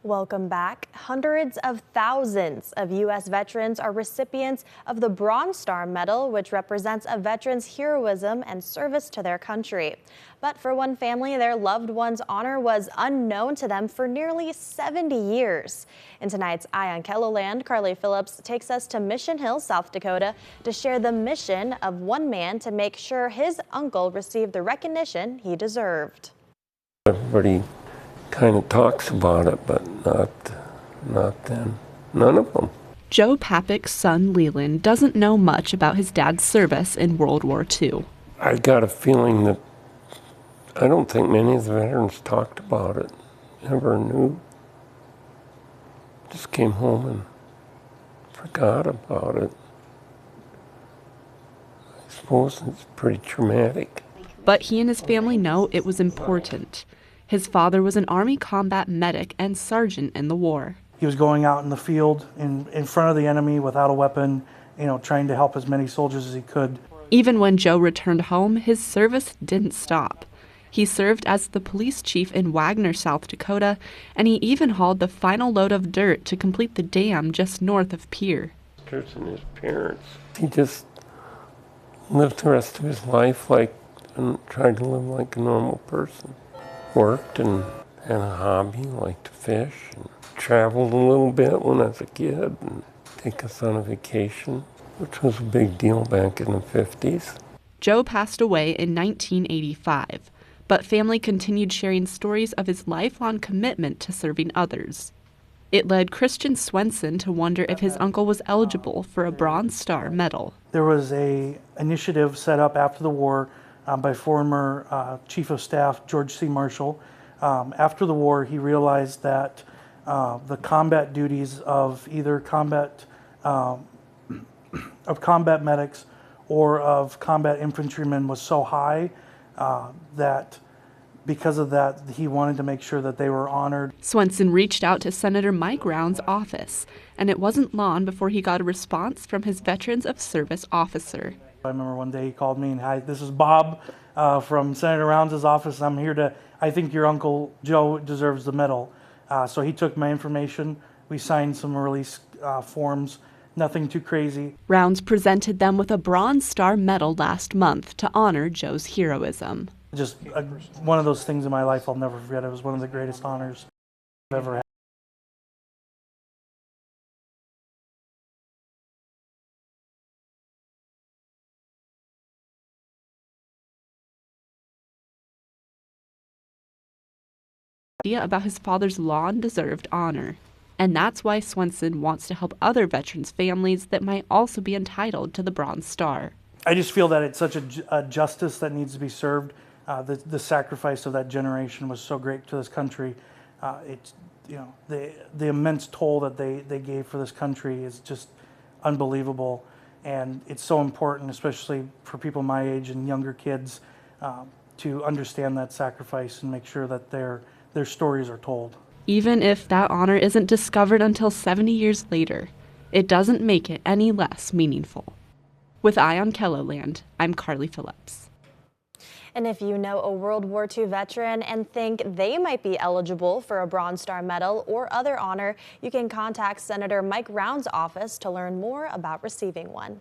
Welcome back. Hundreds of thousands of U.S. veterans are recipients of the Bronze Star Medal, which represents a veteran's heroism and service to their country. But for one family, their loved one's honor was unknown to them for nearly 70 years. In tonight's Eye on KELOLAND, Carly Phillips takes us to Mission Hill, South Dakota, to share the mission of one man to make sure his uncle received the recognition he deserved. Everybody kind of talks about it, but not them. None of them. Joe Papik's son Leland doesn't know much about his dad's service in World War II. I got a feeling that I don't think many of the veterans talked about it, never knew. Just came home and forgot about it. I suppose it's pretty traumatic. But he and his family know it was important. His father was an Army combat medic and sergeant in the war. He was going out in the field in front of the enemy without a weapon, trying to help as many soldiers as he could. Even when Joe returned home, his service didn't stop. He served as the police chief in Wagner, South Dakota, and he even hauled the final load of dirt to complete the dam just north of Pierre. And his parents. He just lived the rest of his life and tried to live like a normal person. Worked and had a hobby, liked to fish, and traveled a little bit when I was a kid and take us on a vacation, which was a big deal back in the 50s. Joe passed away in 1985, but family continued sharing stories of his lifelong commitment to serving others. It led Christian Swenson to wonder if his uncle was eligible for a Bronze Star Medal. There was an initiative set up after the war by former Chief of Staff George C. Marshall. After the war, he realized that the combat duties of either combat medics or of combat infantrymen was so high that because of that, he wanted to make sure that they were honored. Swenson reached out to Senator Mike Round's office, and it wasn't long before he got a response from his Veterans of Service officer. I remember one day he called me and, "Hi, this is Bob from Senator Rounds' office. I think your Uncle Joe deserves the medal." So he took my information. We signed some release forms, nothing too crazy. Rounds presented them with a Bronze Star Medal last month to honor Joe's heroism. Just one of those things in my life I'll never forget. It was one of the greatest honors I've ever had. About his father's long-deserved honor. And that's why Swenson wants to help other veterans' families that might also be entitled to the Bronze Star. I just feel that it's such a justice that needs to be served. The sacrifice of that generation was so great to this country. The immense toll that they gave for this country is just unbelievable. And it's so important, especially for people my age and younger kids, to understand that sacrifice and make sure that their stories are told. Even if that honor isn't discovered until 70 years later, it doesn't make it any less meaningful. With Eye on KELOLAND, I'm Carly Phillips. And if you know a World War II veteran and think they might be eligible for a Bronze Star Medal or other honor, you can contact Senator Mike Round's office to learn more about receiving one.